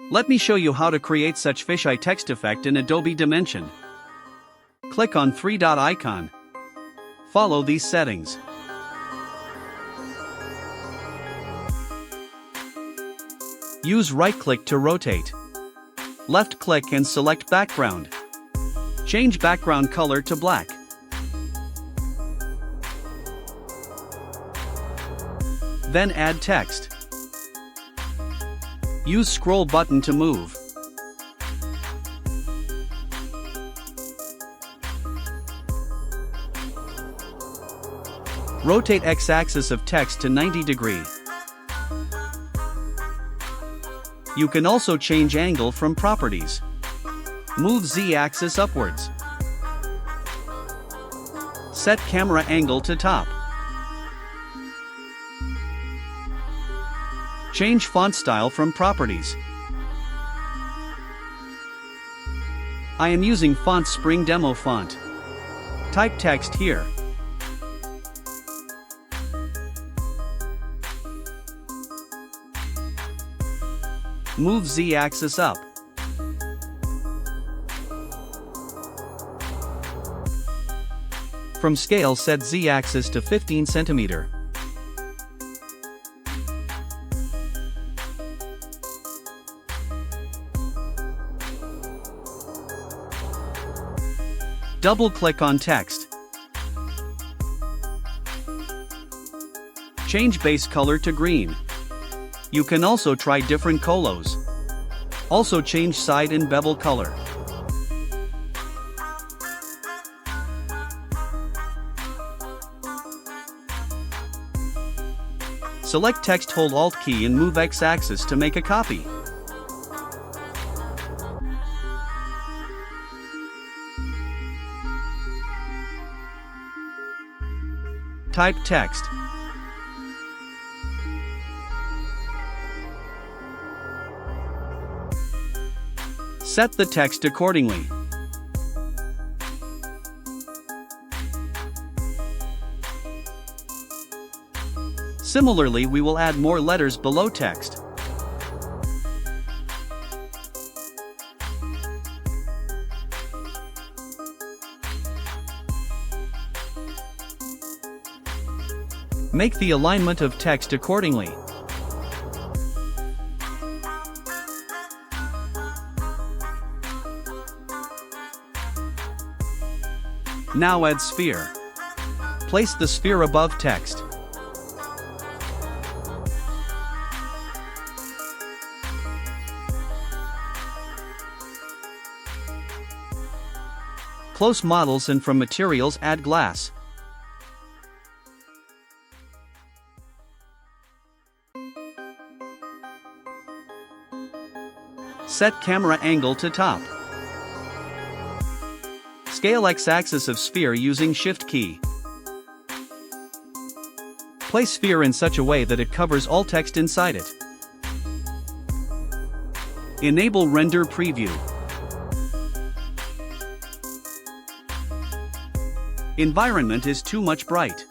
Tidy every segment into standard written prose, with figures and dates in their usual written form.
Let me show you how to create such fisheye text effect in Adobe Dimension. Click on three-dot icon. Follow these settings. Use right-click to rotate. Left-click and select background. Change background color to black. Then add text. Use scroll button to move. Rotate x-axis of text to 90 degrees. You can also change angle from properties. Move z-axis upwards. Set camera angle to top. Change font style from properties. I am using font Spring Demo font. Type text here. Move z-axis up. From scale, set z-axis to 15 cm. Double-click on text. Change base color to green. You can also try different colos. Also change side and bevel color. Select text, hold Alt key and move X-axis to make a copy. Type text. Set the text accordingly. Similarly, we will add more letters below text. Make the alignment of text accordingly. Now add sphere. Place the sphere above text. Close models and from materials add glass. Set camera angle to top. Scale x-axis of sphere using Shift key. Place sphere in such a way that it covers all text inside it. Enable render preview. Environment is too much bright.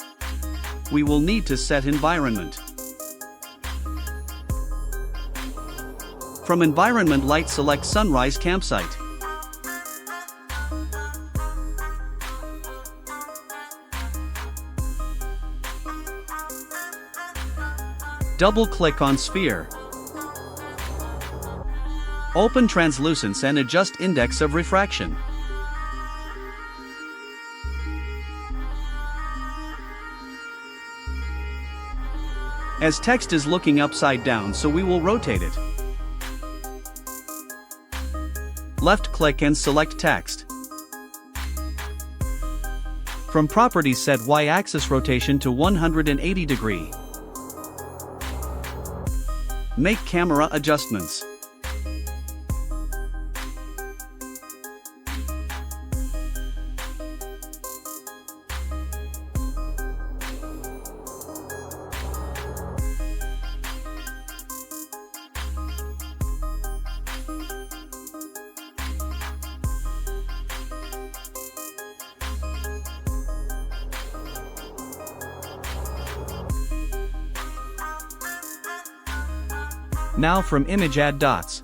We will need to set environment. From environment light, select sunrise campsite. Double-click on sphere. Open translucence and adjust index of refraction. As text is looking upside down, so we will rotate it. Left-click and select text. From properties, set y-axis rotation to 180 degrees. Make camera adjustments. Now from image, add dots.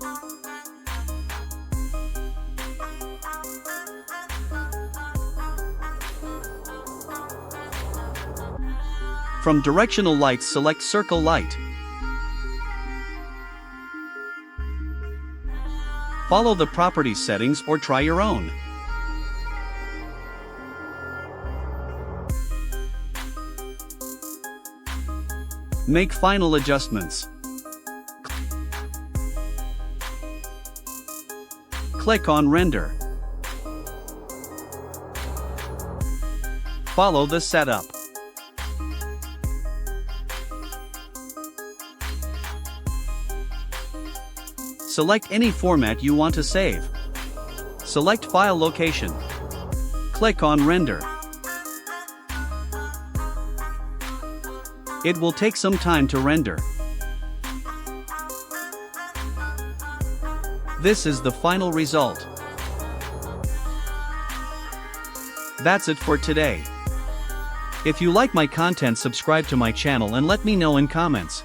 From directional lights, select circle light. Follow the properties settings or try your own. Make final adjustments. Click on Render. Follow the setup. Select any format you want to save. Select file location. Click on Render. It will take some time to render. This is the final result. That's it for today. If you like my content, subscribe to my channel and let me know in comments.